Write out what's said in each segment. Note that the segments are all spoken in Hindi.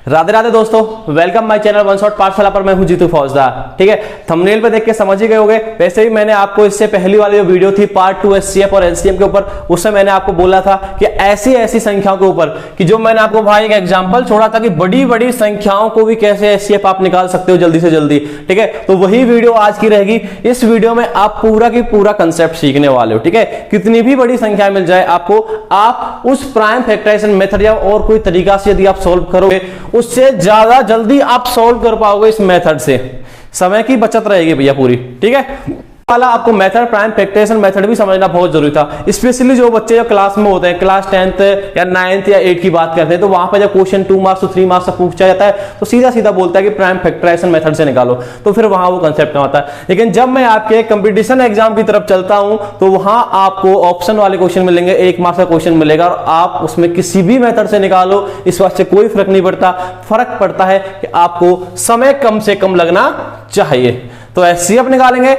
राधे राधे दोस्तों, welcome my channel one shot पाठशाला पर। मैं हूं जीतू फौजदार। ठीक है, थंबनेल पे देख के समझ ही गए होंगे। वैसे ही मैंने आपको इससे पहली वाली जो वीडियो थी पार्ट 2 एचसीएफ और एलसीएम के ऊपर, उसमें मैंने आपको बोला था कि ऐसी ऐसी संख्याओं के ऊपर कि जो मैंने आपको भाई एक एग्जांपल छोड़ा था कि बड़ी बड़ी संख्याओं को भी कैसे एचसीएफ आप निकाल सकते हो जल्दी से जल्दी। ठीक है, तो वही वीडियो आज की रहेगी। इस वीडियो में आप पूरा की पूरा कंसेप्ट सीखने वाले हो। ठीक है, कितनी भी बड़ी संख्या मिल जाए आपको, आप उस प्राइम फैक्टराइजेशन मेथड या और कोई तरीका से यदि आप सॉल्व करोगे, उससे ज्यादा जल्दी आप सॉल्व कर पाओगे। इस मेथड से समय की बचत रहेगी भैया पूरी। ठीक है, वाला आपको मेथड प्राइम फैक्टराइजेशन मेथड भी समझना बहुत जरूरी था। स्पेशली जो बच्चे जो क्लास में होते हैं, क्लास 10th या 9th या 8 की बात करते हैं, तो वहां पर जब क्वेश्चन 2 मार्क्स तो 3 मार्क्स से पूछा जाता है तो सीधा सीधा बोलता है कि प्राइम फैक्टराइजेशन मेथड से निकालो, तो फिर वहां वो कंसेप्ट में आता है। लेकिन जब मैं आपके कंपटीशन एग्जाम की तरफ चलता हूं तो वहां आपको ऑप्शन वाले क्वेश्चन मिलेंगे, 1 मार्क्स का क्वेश्चन मिलेगा और आप उसमें किसी भी मेथड से निकालो, इस बात से कोई फर्क नहीं पड़ता। फर्क पड़ता है कि आपको समय कम से कम लगना चाहिए। तो एचसीएफ निकालेंगे।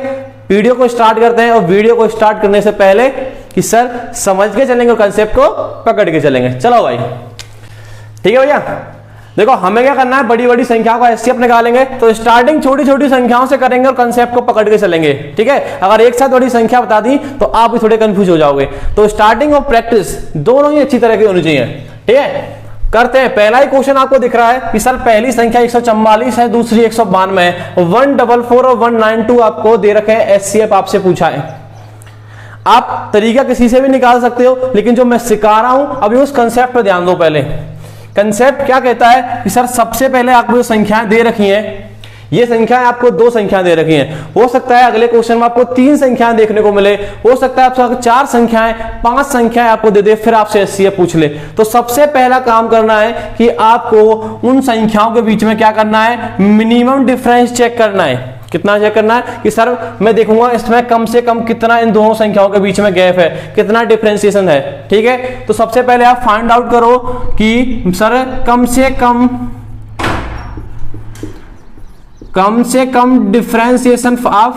वीडियो को स्टार्ट करते हैं और वीडियो को स्टार्ट करने से पहले कि सर समझ के चलेंगे, कंसेप्ट को पकड़ के चलेंगे। चलो भाई, ठीक है भैया। देखो हमें क्या करना है, बड़ी बड़ी संख्याओं का एचसीएफ निकालेंगे तो स्टार्टिंग छोटी छोटी संख्याओं से करेंगे और कंसेप्ट को पकड़ के चलेंगे। ठीक है, अगर एक साथ बड़ी संख्या बता दी तो आप भी थोड़े कंफ्यूज हो जाओगे। तो स्टार्टिंग और प्रैक्टिस दोनों ही अच्छी तरह की होनी चाहिए। ठीक है, करते हैं। पहला ही क्वेश्चन आपको दिख रहा है कि सर पहली संख्या 144 है, दूसरी 192 है, 144 और 192 आपको दे रखे हैं। एचसीएफ आपसे पूछा है। आप तरीका किसी से भी निकाल सकते हो, लेकिन जो मैं सिखा रहा हूं अभी उस कंसेप्ट पर ध्यान दो। पहले कंसेप्ट क्या कहता है कि सर सबसे पहले आपको जो संख्याएं दे रखी हैं, ये संख्याएं आपको 2 संख्याएं दे रखी हैं। हो सकता है अगले क्वेश्चन में आपको 3 संख्याएं देखने को मिले, हो सकता है आपको 4 संख्याएं, 5 संख्याएं आपको दे दे, फिर आपसे एचसीएफ पूछ ले। तो सबसे पहला काम करना है कि आपको उन संख्याओं के बीच में क्या करना है, मिनिमम डिफरेंस चेक करना है। कितना चेक करना है कि सर मैं देखूंगा इसमें कम से कम कितना इन दोनों संख्याओं के बीच में गैप है, कितना डिफरेंशिएशन है। ठीक है, तो सबसे पहले आप फाइंड आउट करो कि सर कम से कम डिफरेंशिएशन आप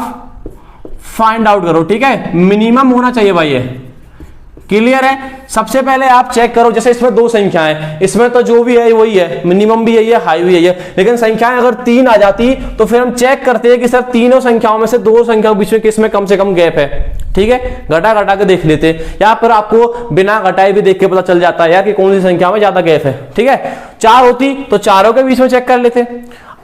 फाइंड आउट करो। ठीक है, मिनिमम होना चाहिए भाई, ये क्लियर है। सबसे पहले आप चेक करो, जैसे इसमें 2 संख्याएं, इसमें तो जो भी है वही है, मिनिमम भी यही है, हाई भी यही है। लेकिन संख्याएं अगर 3 आ जाती तो फिर हम चेक करते हैं कि सर तीनों संख्याओं में से 2 संख्याओं के बीच में किसमें कम से कम गैप है। ठीक है, घटा घटा के देख लेते हैं, या फिर आपको बिना घटाए भी देख के पता चल जाता है यार कि कौन सी संख्या में ज्यादा गैप है। ठीक है, 4 होती तो चारों के बीच में चेक कर लेते।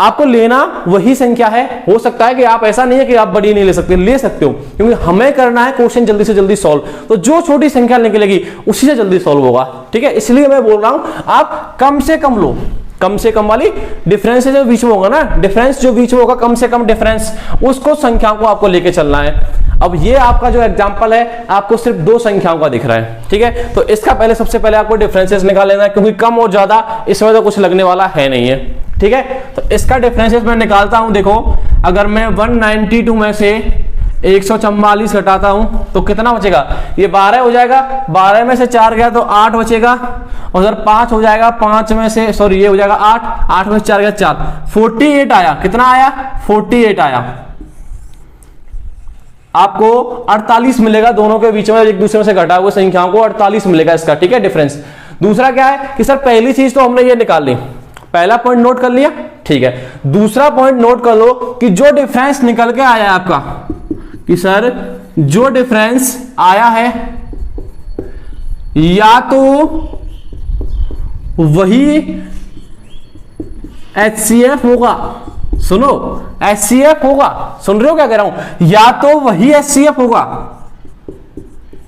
आपको लेना वही संख्या है। हो सकता है कि आप ऐसा नहीं है कि आप बड़ी नहीं ले सकते, ले सकते हो, क्योंकि हमें करना है क्वेश्चन जल्दी से जल्दी सॉल्व। तो जो छोटी संख्या निकलेगी उसी से जल्दी सॉल्व होगा। ठीक है, इसलिए मैं बोल रहा हूं आप कम से कम लो। कम से कम वाली डिफरेंस जो बीच में होगा ना, डिफरेंस जो बीच में होगा, कम से कम डिफरेंस, उसको संख्याओं को आपको लेके चलना है। अब ये आपका जो एग्जांपल है आपको सिर्फ 2 संख्याओं का दिख रहा है। ठीक है, तो इसका पहले सबसे पहले आपको डिफरेंसेस निकाल लेना है, क्योंकि कम और ज्यादा इसमें तो कुछ लगने वाला है नहीं है। ठीक है, तो इसका डिफरेंसेस मैं निकालता हूं। देखो अगर मैं 192 में से 144 घटाता हूं तो कितना बचेगा, ये 12 हो जाएगा। 12 में से 4 गया तो 8 बचेगा, और उधर 5 हो जाएगा, 5 में से सॉरी ये हो जाएगा 8, 8 में से 4 गया 4, 48 आया। कितना आया, 48 आया। आपको 48 मिलेगा, दोनों के बीच में एक दूसरे में से घटा हुए संख्याओं को 48 मिलेगा इसका। ठीक है, डिफरेंस। दूसरा क्या है कि सर पहली चीज तो हमने ये निकाल ली, पहला पॉइंट नोट कर लिया। ठीक है, दूसरा पॉइंट नोट कर लो कि जो डिफरेंस निकल के आया आपका, कि सर जो डिफरेंस आया है या तो वही एचसीएफ होगा, सुनो एचसीएफ होगा, सुन रहे हो क्या कह रहा हूं, या तो वही एचसीएफ होगा।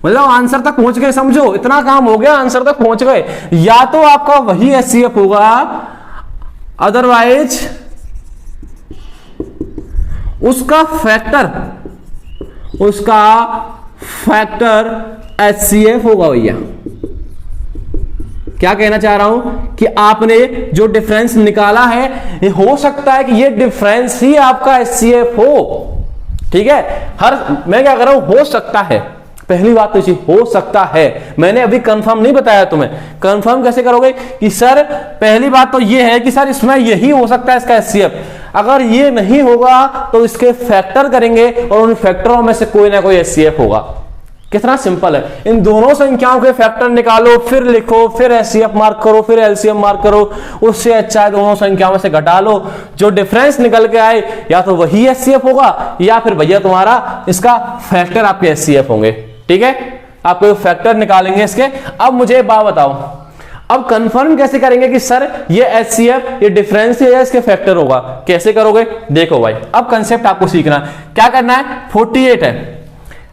मतलब आंसर तक पहुंच गए, समझो इतना काम हो गया, आंसर तक पहुंच गए। या तो आपका वही एचसीएफ होगा, अदरवाइज उसका फैक्टर एचसीएफ होगा। भैया क्या कहना चाह रहा हूं कि आपने जो डिफरेंस निकाला है, हो सकता है कि ये डिफरेंस ही आपका एचसीएफ हो। ठीक है, मैं क्या कर रहा हूं, हो सकता है। पहली बात तो इसी, हो सकता है। मैंने अभी कंफर्म नहीं बताया तुम्हें। कंफर्म कैसे करोगे कि सर पहली बात तो ये है कि सर इसमें यही हो सकता है इसका एचसीएफ। अगर ये नहीं होगा तो इसके फैक्टर करेंगे और उन फैक्टरों में से कोई ना कोई एचसीएफ होगा। कितना सिंपल है, इन दोनों संख्याओं के फैक्टर निकालो, फिर लिखो, फिर एचसीएफ मार्क करो, फिर एलसीएम मार्क करो, उससे अच्छा है दोनों संख्याओं में से घटा लो, जो डिफरेंस निकल के आए या तो वही एचसीएफ होगा या फिर भैया तुम्हारा इसका फैक्टर आपके एचसीएफ होंगे। ठीक है, आपको फैक्टर निकालेंगे इसके। अब मुझे एक बात बताओ, अब कंफर्म कैसे करेंगे कि सर ये एचसीएफ ये डिफरेंस है या इसके फैक्टर होगा, कैसे करोगे? देखो भाई, अब कंसेप्ट आपको सीखना है, क्या करना है, 48 है।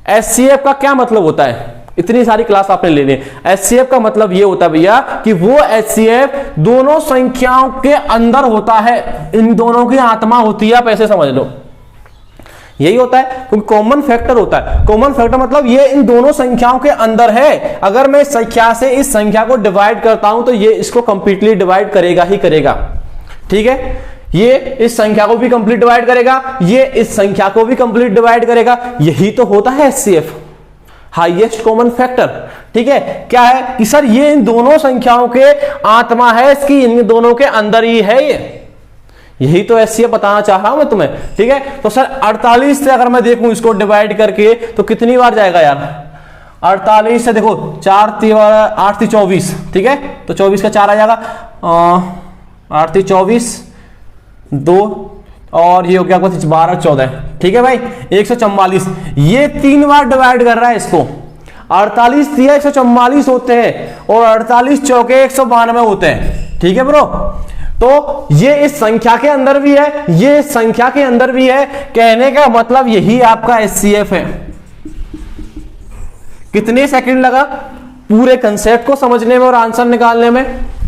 एचसीएफ का क्या मतलब होता है, इतनी सारी क्लास आपने ले ली। एचसीएफ का मतलब ये होता है भैया कि वो एचसीएफ दोनों संख्याओं के अंदर होता है, इन दोनों की आत्मा होती है, आप ऐसे समझ लो, यही होता है, क्योंकि कॉमन फैक्टर होता है। कॉमन फैक्टर मतलब ये इन दोनों संख्याओं के अंदर है। अगर मैं इस संख्या से इस संख्या को डिवाइड करता हूं तो ये इसको कंप्लीटली डिवाइड करेगा ही करेगा। ठीक है, ये इस संख्या को भी कंप्लीट डिवाइड करेगा, ये इस संख्या को भी कंप्लीट डिवाइड करेगा। यही तो होता है एचसीएफ, हाईएस्ट कॉमन फैक्टर। ठीक है, क्या है कि सर ये इन दोनों संख्याओं के आत्मा है, इसकी इन दोनों के अंदर ही है ये, यही तो एचसीएफ बताना चाह रहा हूं मैं तुम्हें। ठीक है, तो सर 48 से अगर मैं देखूं इसको डिवाइड करके तो कितनी बार जाएगा यार, 48 से देखो 4 8 24। ठीक है, तो 24 का 4 आ जाएगा, 8 24 2 और ये हो गया 12 14। ठीक है भाई, 144, ये 3 बार डिवाइड कर रहा है इसको। 48 दिया 144 होते हैं और 48 चौके 192 होते हैं। ठीक है ब्रो, तो ये इस संख्या के अंदर भी है, ये इस संख्या के अंदर भी है, कहने का मतलब यही आपका एचसीएफ है। कितने सेकंड लगा पूरे कंसेप्ट को समझने में और आंसर निकालने में?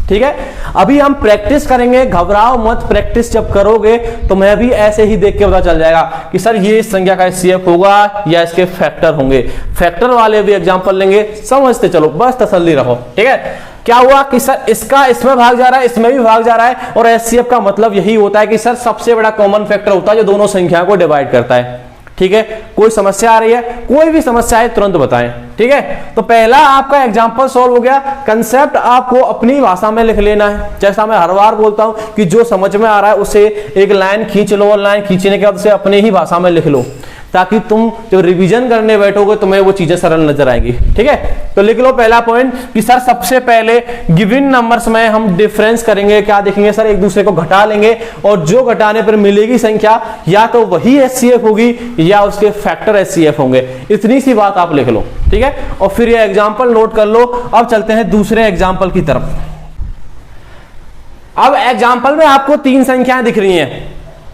ठीक है, अभी हम प्रैक्टिस करेंगे, घबराओ मत, प्रैक्टिस जब करोगे तो मैं भी ऐसे ही देख के पता चल जाएगा कि सर ये इस संख्या का एचसीएफ होगा या इसके फैक्टर होंगे। फैक्टर वाले भी एग्जांपल लेंगे, समझते चलो, बस तसल्ली रहो। ठीक है, क्या हुआ कि सर इसका इसमें भाग जा रहा है, इसमें भी भाग जा रहा है, और एचसीएफ का मतलब यही होता है कि सर सबसे बड़ा कॉमन फैक्टर होता है जो दोनों संख्याओं को डिवाइड करता है। ठीक है, कोई समस्या आ रही है, कोई भी समस्या है तुरंत बताएं। ठीक है, तो पहला आपका एग्जांपल सॉल्व हो गया। कंसेप्ट आपको अपनी भाषा में लिख लेना है, जैसा मैं हर बार बोलता हूं कि जो समझ में आ रहा है उसे एक लाइन खींच लो, और लाइन खींचने के बाद उसे अपनी ही भाषा में लिख लो, ताकि तुम जो रिवीजन करने बैठोगे तुम्हें वो चीजें सरल नजर आएगी। ठीक है, तो लिख लो पहला पॉइंट कि सर सबसे पहले गिवन नंबर्स में हम डिफरेंस करेंगे, क्या देखेंगे सर, एक दूसरे को घटा लेंगे और जो घटाने पर मिलेगी संख्या या तो वही एचसीएफ होगी या उसके फैक्टर एचसीएफ होंगे। इतनी सी बात आप लिख लो। ठीक है, और फिर ये एग्जांपल नोट कर लो। अब चलते हैं दूसरे एग्जांपल की तरफ। अब एग्जांपल में आपको 3 संख्याएं दिख रही हैं,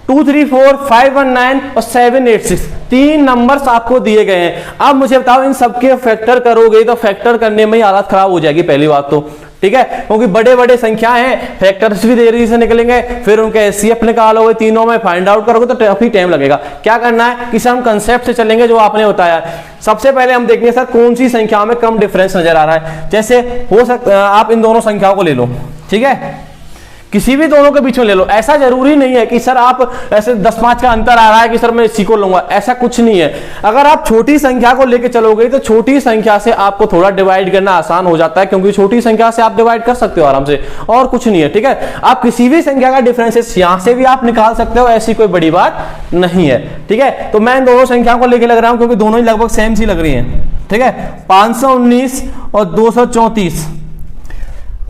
2 3 4 5 1 9 और 7 8 6, 3 नंबर्स आपको दिए गए हैं। अब मुझे बताओ इन सबके फैक्टर करोगे तो फैक्टर करने में ही हालत खराब हो जाएगी पहली बात तो। ठीक है, क्योंकि बड़े बड़े संख्याएं हैं, फैक्टर्स भी देरी से निकलेंगे, फिर उनके एचसीएफ निकालोगे, तीनों में फाइंड आउट करोगे तो काफी टाइम लगेगा। क्या करना है कि हम कंसेप्ट से चलेंगे जो आपने बताया। सबसे पहले हम देखेंगे सर कौन सी संख्याओं में कम डिफरेंस नजर आ रहा है। जैसे हो सकता आप इन दोनों संख्याओं को ले लो, ठीक है, किसी भी दोनों के बीच में ले लो। ऐसा जरूरी नहीं है कि सर आप ऐसे 10-5 का अंतर आ रहा है कि सर मैं इसी को लूंगा, ऐसा कुछ नहीं है। अगर आप छोटी संख्या को लेकर चलोगे तो छोटी संख्या से आपको थोड़ा डिवाइड करना आसान हो जाता है, क्योंकि छोटी संख्या से आप डिवाइड कर सकते हो आराम से, और कुछ नहीं है। ठीक है, आप किसी भी संख्या का डिफरेंसेस यहां से भी आप निकाल सकते हो, ऐसी कोई बड़ी बात नहीं है। ठीक है, तो मैं इन दोनों संख्याओं को लेकर लग रहा हूं क्योंकि दोनों ही लगभग सेम सी लग रही है। ठीक है, 519 और 234,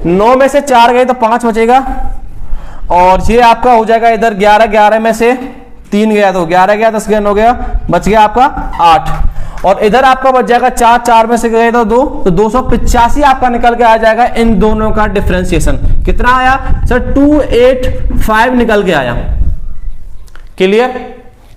9 में से 4 गए तो 5 बचेगा, और ये आपका हो जाएगा इधर 11, 11 में से 3 गया तो 11 गया, 10 गया 9 गया, बच गया आपका 8, और इधर आपका बच जाएगा 4, 4 में से गए तो 2, तो 285 आपका निकल के आ जाएगा। इन दोनों का डिफरेंशिएशन कितना आया सर, 285 निकल के आया। क्लियर?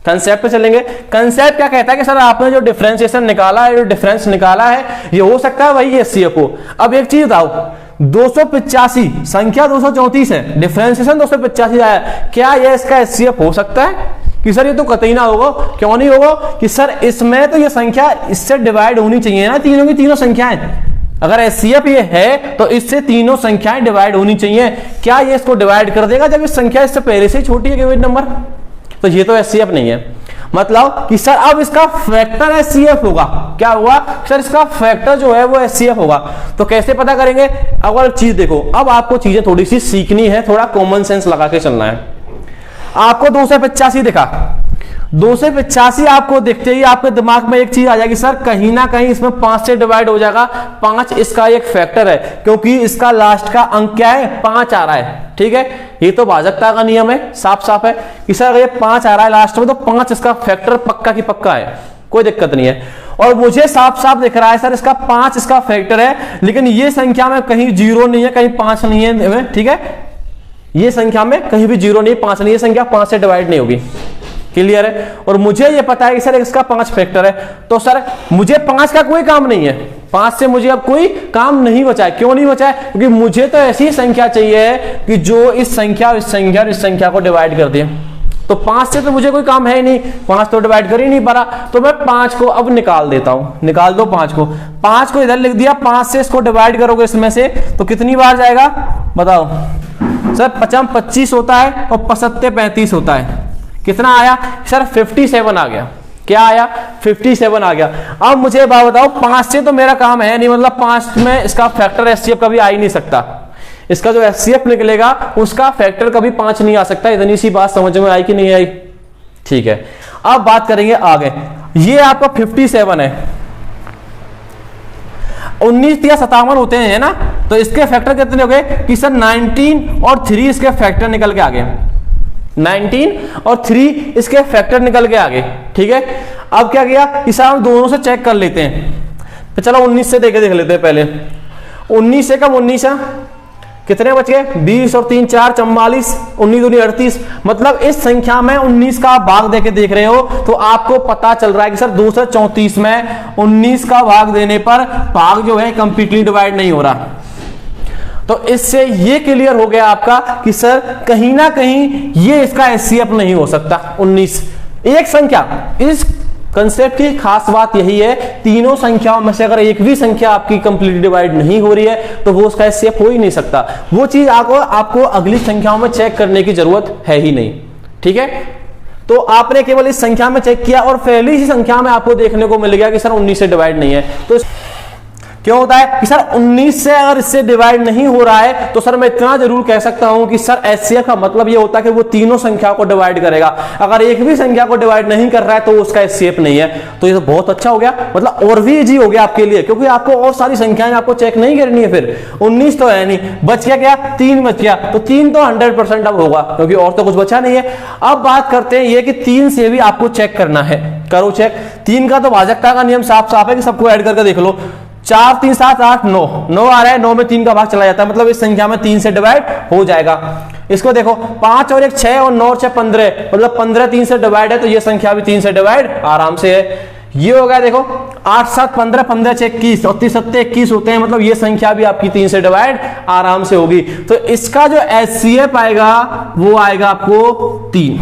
कंसेप्ट पे चलेंगे। कंसेप्ट क्या कहता है कि सर आपने जो डिफरेंशिएशन निकाला है, जो डिफरेंस निकाला है, ये हो सकता है वही एचसीएफ हो। अब एक चीज बताओ, 285 संख्या 234 है, डिफरेंशिएशन 285 आया, क्या ये इसका एचसीएफ हो सकता है? कि सर ये तो कतई ना होगा। क्यों नहीं होगा? कि सर इसमें तो ये संख्या इससे डिवाइड होनी चाहिए ना, तीनों की तीनों संख्याएं। अगर एचसीएफ ये है तो इससे तीनों संख्याएं डिवाइड होनी चाहिए। क्या ये इसको डिवाइड कर देगा जब इस संख्या इससे पहले से छोटी है गिवन नंबर? तो ये तो एचसीएफ नहीं है। मतलब कि सर अब इसका फैक्टर एचसीएफ होगा। क्या होगा सर? इसका फैक्टर जो है वो एचसीएफ होगा। तो कैसे पता करेंगे? अगर चीज देखो, अब आपको चीजें थोड़ी सी सीखनी है, थोड़ा कॉमन सेंस लगा के चलना है। आपको 285 दिखा, 2 से 85 आपको देखते ही आपके दिमाग में एक चीज आ जाएगी, सर कहीं ना कहीं इसमें 5 से डिवाइड हो जाएगा। 5 इसका एक फैक्टर है, क्योंकि इसका लास्ट का अंक क्या है, 5 आ रहा है। ठीक है, ये तो भाजकता का नियम है, साफ साफ है कि सर अगर ये 5 आ रहा है लास्ट में, तो 5 इसका फैक्टर पक्का की पक्का है, कोई दिक्कत नहीं है। और मुझे साफ साफ दिख रहा है सर इसका 5 इसका फैक्टर है, लेकिन ये संख्या में कहीं 0 नहीं है, कहीं 5 नहीं है। ठीक है, ये संख्या में कहीं भी 0 नहीं, 5 नहीं, ये संख्या 5 से डिवाइड नहीं होगी। क्लियर है। और मुझे ये पता है कि सर इसका 5 फैक्टर है, तो सर मुझे 5 का कोई काम नहीं है, 5 से मुझे अब कोई काम नहीं बचा है। क्यों नहीं बचा है? क्योंकि मुझे तो ऐसी संख्या चाहिए कि जो इस संख्या और इस संख्या और इस संख्या को डिवाइड कर दे। तो 5 से तो मुझे कोई काम है ही नहीं, 5 तो डिवाइड कर ही नहीं पा रहा, तो मैं 5 को अब निकाल देता हूं। निकाल दो 5 को, 5 को इधर लिख दिया, 5 से इसको डिवाइड करोगे इसमें से तो कितनी बार जाएगा बताओ सर? 55 25 होता है और 75 35 होता है। कितना आया सर? 57 आ गया। क्या आया? 57 आ गया। अब मुझे बात बताओ, 5 से तो मेरा काम है नहीं, मतलब 5 में इसका फैक्टर एचसीएफ कभी आ ही नहीं सकता। इसका जो एचसीएफ निकलेगा उसका फैक्टर कभी 5 नहीं आ सकता। इतनी सी बात समझ में आई कि नहीं आई? ठीक है, अब बात करेंगे आगे। ये आपका 57 है, 19 या 57 होते हैं, है ना? तो इसके फैक्टर कितने हो गए कि सर 19 और 3 इसके फैक्टर निकल के आ गए। 19 और 3 इसके फैक्टर निकल के आ गए। ठीक है, अब क्या किया कि सर हम दोनों से चेक कर लेते हैं। तो चलो 19 से देख लेते हैं पहले। 19 से कम 19 है, कितने बच गए? 20 और 3 4 44, 19 दूनी 38। मतलब इस संख्या में 19 का भाग देके देख रहे हो तो आपको पता चल रहा है कि सर 234 में 19 का भाग देने पर भाग जो है कंप्लीटली डिवाइड नहीं हो रहा। तो इससे ये क्लियर हो गया आपका कि सर कहीं ना कहीं ये इसका एचसीएफ नहीं हो सकता। 19 एक संख्या, इस कंसेप्ट की खास बात यही है, तीनों संख्याओं में से अगर एक भी संख्या आपकी कंप्लीटली डिवाइड नहीं हो रही है तो वो उसका एचसीएफ हो ही नहीं सकता। वो चीज आपको अगली संख्याओं में चेक करने की जरूरत है ही नहीं। ठीक है, तो आपने केवल इस संख्या में चेक किया और पहली ही संख्या में आपको देखने को मिल गया कि सर 19 से डिवाइड नहीं है। तो क्यों होता है कि सर 19 से अगर इससे डिवाइड नहीं हो रहा है तो सर मैं इतना जरूर कह सकता हूं कि सर एचसीएफ का मतलब ये होता है कि वो तीनों संख्या को डिवाइड करेगा। अगर एक भी संख्या को डिवाइड नहीं कर रहा है तो उसका एचसीएफ नहीं है। तो ये तो बहुत अच्छा हो गया, मतलब और भी इजी हो गया आपके लिए, क्योंकि आपको और सारी संख्याएं आपको चेक नहीं करनी है। फिर 19 तो है नहीं, बच गया क्या? 3 बच गया। तो 3 तो 100% अब होगा, क्योंकि और तो कुछ बचा नहीं है। अब बात करते हैं ये कि 3 से भी आपको चेक करना है। करो चेक। 3 का तो भाजकता का नियम साफ साफ है कि सबको ऐड करके देख लो। 4 3 7 8 9 9 आ रहा है, 9 में 3 का भाग चला जाता है, मतलब इस संख्या में 3 से डिवाइड हो जाएगा। इसको देखो 5 और 1 6 और 9 और 6 15, मतलब 15 3 से डिवाइड है, तो ये संख्या भी 3 से डिवाइड आराम से है। ये हो गया देखो 8 7 15 15 6 21 और 3 7 21 होते हैं, मतलब ये संख्या भी आपकी 3 से डिवाइड आराम से होगी। तो इसका जो एचसीएफ आएगा वो आएगा आपको 3।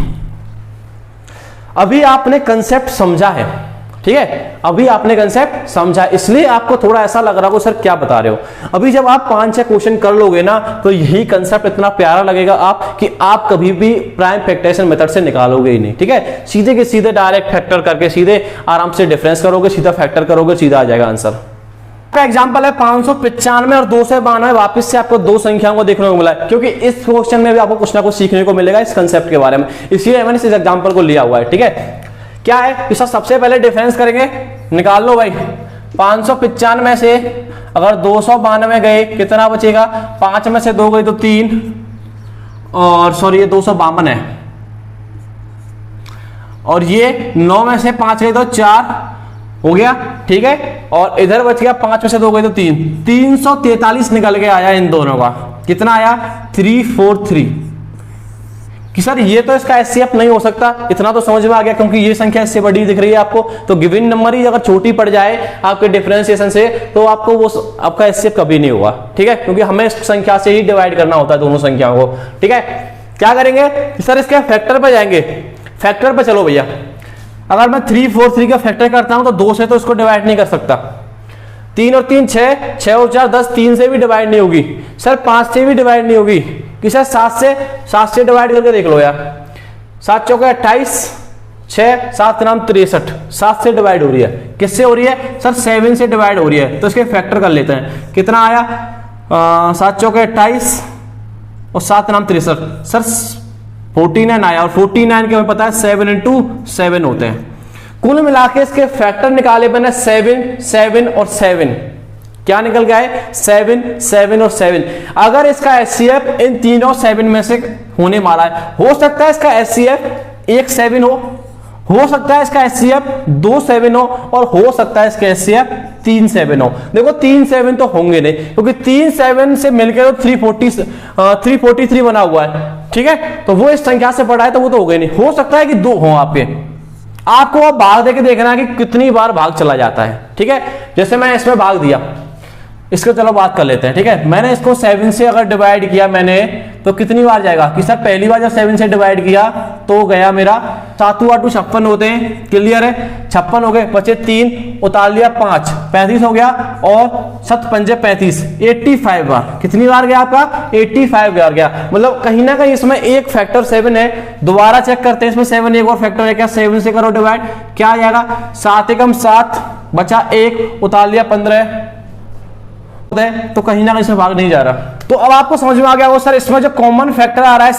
अभी आपने कंसेप्ट समझा है, ठीक है? अभी आपने कंसेप्ट समझा, इसलिए आपको थोड़ा ऐसा लग रहा हो सर क्या बता रहे हो। अभी जब आप 5-6 क्वेश्चन कर लोगे ना तो यही कंसेप्ट इतना प्यारा लगेगा कि आप कभी भी प्राइम फैक्टराइजेशन मेथड से निकालोगे ही नहीं। ठीक है, सीधे के सीधे डायरेक्ट फैक्टर करके सीधे आराम से डिफरेंस करोगे, सीधा फैक्टर करोगे, सीधा आ जाएगा आंसर। एग्जाम्पल है 595 और 292। वापस से आपको दो संख्याओं को देखने को मिला है, क्योंकि इस क्वेश्चन में भी आपको कुछ ना कुछ सीखने को मिलेगा इस कंसेप्ट के बारे में, इसलिए मैंने इस एग्जाम्पल को लिया हुआ है। ठीक है, क्या है? इसका सबसे पहले डिफरेंस करेंगे, निकाल लो भाई। 595 से अगर 292 गए कितना बचेगा? 5 में से 2 गई तो 3, और सॉरी ये 252 है, और ये 9 में से 5 गई तो 4 हो गया। ठीक है, और इधर बच गया 5 में से 2 गई तो 3, 343 निकल के आया इन दोनों का। कितना आया? 343। कि सर ये तो इसका एचसीएफ नहीं हो सकता, इतना तो समझ में आ गया, क्योंकि ये संख्या इससे बड़ी दिख रही है आपको। तो गिवन नंबर ही अगर छोटी पड़ जाए आपके डिफरेंशिएशन से तो आपको वो आपका एचसीएफ कभी नहीं होगा। ठीक है, क्योंकि हमें इस संख्या से ही डिवाइड करना होता है दोनों संख्याओं को। ठीक है, क्या करेंगे सर? इसके फैक्टर पर जाएंगे। फैक्टर पर चलो भैया, अगर मैं 343 का फैक्टर करता हूं तो 2 से तो इसको डिवाइड नहीं कर सकता। 3 और 3 6, 6 और 4 10, 3 से भी डिवाइड नहीं होगी। सर 5 से भी डिवाइड नहीं होगी। कि सर 7 से डिवाइड करके देख लो यार। 7 चौके 28, 6 7 नाम 63, 7 से डिवाइड हो रही है। किससे हो रही है? सर 7 से डिवाइड हो रही है, तो इसके फैक्टर कर लेते हैं। कितना आया? 7 चौके 28 और 7 नाम 63। सर 49 आया, और 49 के हमें पता है 7 इंटू 7 होते हैं। कुल मिला के इसके फैक्टर निकाले मैंने 7, 7 और 7, क्या निकल गया है 7, 7 और 7। अगर इसका एचसीएफ इन तीनों 7 में से होने वाला है, हो सकता है इसका एचसीएफ एक 7 हो सकता है इसका एचसीएफ 2 7 हो, और हो सकता है इसका एचसीएफ 3 7 हो। देखो 3 7 तो होंगे नहीं, क्योंकि 3 7 से मिलकर तो 343 बना हुआ है, ठीक है। तो वो इस संख्या से बड़ा है, तो वो तो हो गए नहीं। हो सकता है कि 2 हो आपको अब भाग देके देखना है कि कितनी बार भाग चला जाता है, ठीक है। जैसे मैं इसमें भाग दिया, इसको चलो बात कर लेते हैं, ठीक है। मैंने इसको 7 से अगर डिवाइड किया मैंने, तो कितनी बार जाएगा कि सर पहली बार जब 7 से डिवाइड किया तो गया मेरा 7 8 56 होते हैं, क्लियर है। 56 हो गए, बचे 3, उतार लिया 5, 35 हो गया, और 7 पंजे 35, 85 बार। कितनी बार गया आपका 85 बार गया। मतलब कहीं ना कहीं इसमें एक फैक्टर 7 है। दोबारा चेक करते हैं, इसमें 7 एक और फैक्टर है क्या, 7 से करो डिवाइड, क्या आ जाएगा 7 एकम 7, बचा 1, उतार लिया 15, तो कहीं ना कहीं इसमें भाग नहीं जा रहा। तो अब आपको समझ में आ गया वो सर इसमें जो कॉमन फैक्टर आ रहा है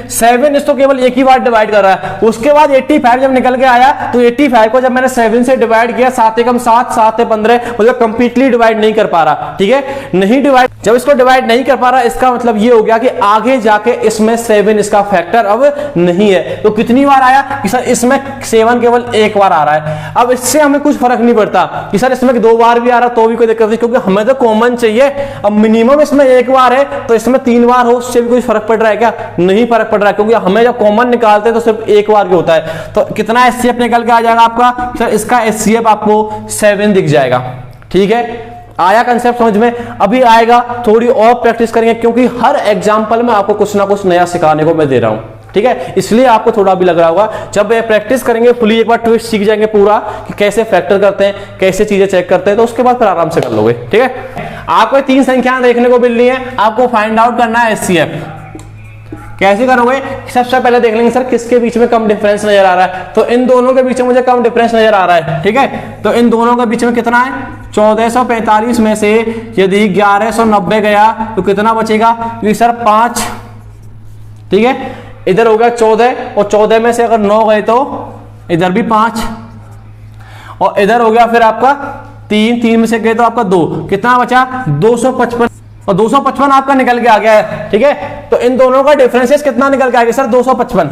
7 इसको केवल एक ही बार डिवाइड कर रहा है। उसके बाद 85 जब निकल के आया, तो 85 को जब मैंने 7 से डिवाइड किया, 7 एकम 7, 7 से 15, मतलब कंप्लीटली डिवाइड नहीं कर पा रहा, ठीक है। नहीं डिवाइड, जब इसको डिवाइड नहीं कर पा रहा, इसका मतलब ये हो गया कि आगे जाके इसमें 7 इसका फैक्टर अब नहीं है। तो कितनी बार आया कि सर इसमें 7 केवल एक बार आ रहा है। अब इससे हमें कुछ फर्क नहीं पड़ता कि सर इसमें 2 बार भी आ रहा तो भी कोई दिक्कत नहीं, क्योंकि हमें तो कॉमन चाहिए। अब मिनिमम इसमें 1 बार है, तो इसमें 3 बार हो, उससे भी कोई फर्क पड़ रहा है क्या, नहीं फर्क पड़ रहा है, क्योंकि हमें जब कॉमन निकालते हैं तो सिर्फ 1 बार भी होता है। तो कितना एचसीएफ निकल के आ जाएगा आपका, सर इसका एचसीएफ आपको 7 दिख जाएगा, ठीक है। आया कंसेप्ट समझ में। अभी आएगा, थोड़ी और प्रैक्टिस करेंगे, क्योंकि हर एग्जाम्पल में आपको कुछ ना कुछ नया सिखाने को मैं दे रहा हूं, ठीक है। इसलिए आपको थोड़ा भी लग रहा होगा, जब प्रैक्टिस करेंगे फुली एक बार ट्विस्ट सीख जाएंगे पूरा कि कैसे फैक्टर करते हैं, कैसे चीजें चेक करते हैं, तो उसके बाद फिर आराम से कर लोगे, ठीक है। आपको 3 संख्याएं देखने को मिल रही है, आपको फाइंड आउट करना है एचसीएफ। कैसे करोगे, सबसे पहले देख लेंगे सर किसके बीच में कम डिफरेंस नजर आ रहा है। तो इन दोनों के बीच में मुझे कम डिफरेंस नजर आ रहा है, ठीक है। तो इन दोनों के बीच में कितना है, 1445 में से यदि 1190 गया तो कितना बचेगा, क्योंकि सर 5, ठीक है। इधर हो गया 14, और 14 में से अगर 9 गए तो इधर भी 5, और इधर हो गया फिर आपका 3 में से गए तो आपका 2, कितना बचा 255, और 255 आपका निकल के आ गया है, ठीक है। तो इन दोनों का डिफरेंसेस कितना निकल के आ गया सर 255।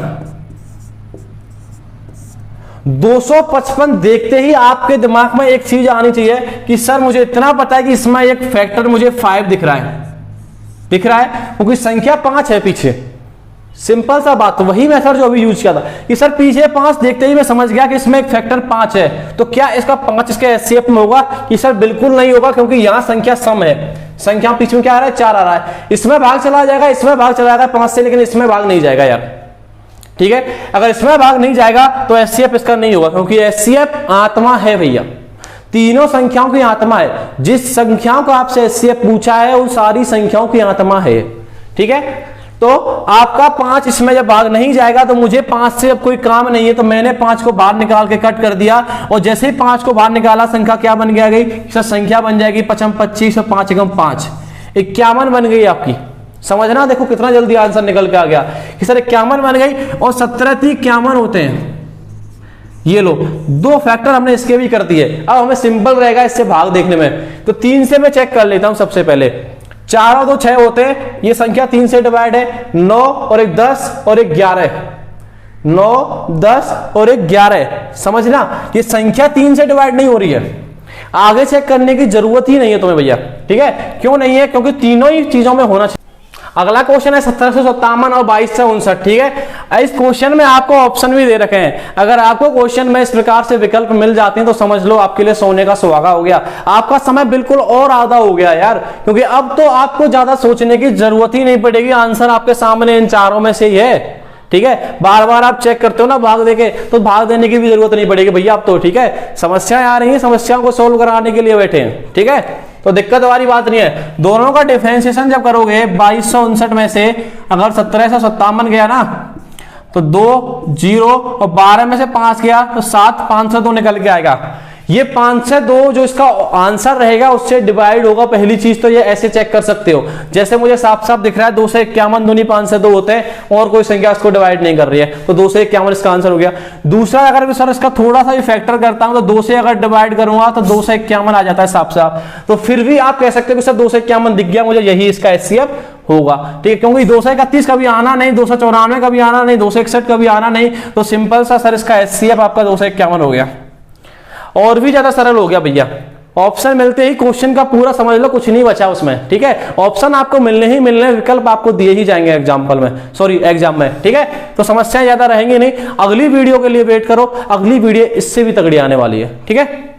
255 देखते ही आपके दिमाग में एक चीज आनी चाहिए कि सर मुझे इतना पता है कि इसमें एक फैक्टर मुझे 5 दिख रहा है, क्योंकि संख्या 5 है पीछे। सिंपल सा बात, तो वही मेथड जो अभी यूज किया था कि सर पीछे 5 देखते ही मैं समझ गया कि इसमें एक फैक्टर 5 है। तो क्या इसका 5 इसके एचसीएफ में होगा, कि सर बिल्कुल नहीं होगा, क्योंकि यहां संख्या सम है, संख्या पीछे में क्या आ रहा है 4 आ रहा है। इसमें भाग चला जाएगा, इसमें भाग चला जाएगा 5 से, लेकिन इसमें भाग नहीं जाएगा यार, ठीक है। अगर इसमें भाग नहीं जाएगा तो एचसीएफ इसका नहीं होगा, क्योंकि एचसीएफ आत्मा है भैया, तीनों संख्याओं की आत्मा है। जिस संख्याओं का आपसे एचसीएफ पूछा है उन सारी संख्याओं की आत्मा है, ठीक है। तो आपका 5 इसमें जब भाग नहीं जाएगा, तो मुझे 5 से अब कोई काम नहीं है, तो मैंने 5 को बाहर निकाल के कट कर दिया, और जैसे ही 5 को बाहर निकाला संख्या क्या बन गया गई, संख्या बन जाएगी 55 25 और 5 एकम 5, 51 बन गई आपकी। समझना, देखो कितना जल्दी आंसर निकल के आ गया कि सर 51 बन गई, और 17 3 51 होते हैं। ये लो 2 फैक्टर हमने इसके भी कर दिए। अब हमें सिंपल रहेगा इससे भाग देखने में। तो 3 से मैं चेक कर लेता हूं सबसे पहले, 4 और 2 6 होते हैं, ये संख्या 3 से डिवाइड है, 9 और 1 10 और 1 11, 9 10 और 1 11। समझना, ये संख्या 3 से डिवाइड नहीं हो रही है, आगे चेक करने की जरूरत ही नहीं है तुम्हें भैया, ठीक है। क्यों नहीं है, क्योंकि तीनों ही चीजों में होना चाहिए। अगला क्वेश्चन है 1757 और 2259, ठीक है। इस क्वेश्चन में आपको ऑप्शन भी दे रखे हैं। अगर आपको क्वेश्चन में इस प्रकार से विकल्प मिल जाते हैं तो समझ लो आपके लिए सोने का सुहागा हो गया, आपका समय बिल्कुल और आधा हो गया यार, क्योंकि अब तो आपको ज्यादा सोचने की जरूरत ही नहीं पड़ेगी, आंसर आपके सामने इन चारों में से ही है, ठीक है। बार बार आप चेक करते हो ना भाग देके, तो भाग देने की भी जरूरत नहीं पड़ेगी भैया अब तो, ठीक है। समस्याएं आ रही हैं, समस्याओं को सोल्व कराने के लिए बैठे हैं, ठीक है। तो दिक्कत वाली बात नहीं है। दोनों का डिफरेंशिएशन जब करोगे 2259 में से अगर 1757 गया ना, तो 2 0 और 12 में से 5 गया तो 7 502 निकल के आएगा। ये 5 से 2 जो इसका आंसर रहेगा उससे डिवाइड होगा। पहली चीज तो ये ऐसे चेक कर सकते हो, जैसे मुझे साफ साफ दिख रहा है 2 से 51 दूनी 5 से 2 होते हैं और कोई संख्या उसको डिवाइड नहीं कर रही है, तो 2 से 51 इसका आंसर हो गया। दूसरा, अगर सर इसका थोड़ा सा भी फैक्टर करता हूं तो 2 से अगर डिवाइड करूंगा तो 2 से 51 आ जाता है साफ साफ, तो फिर भी आप कह सकते हो कि सर 2 से 51 दिख गया मुझे, यही इसका HCF होगा। ठीक है, क्योंकि 231 कभी आना नहीं, 294 कभी आना नहीं, 261 कभी आना नहीं, तो सिंपल सा सर इसका HCF आपका 2 से 51 हो गया। और भी ज्यादा सरल हो गया भैया, ऑप्शन मिलते ही क्वेश्चन का पूरा समझ लो, कुछ नहीं बचा उसमें। ठीक है, ऑप्शन आपको मिलने ही मिलने, विकल्प आपको दिए ही जाएंगे एग्जाम्पल में, सॉरी एग्जाम में। ठीक है, तो समस्याएं ज्यादा रहेंगी नहीं। अगली वीडियो के लिए वेट करो, अगली वीडियो इससे भी तगड़ी आने वाली है। ठीक है।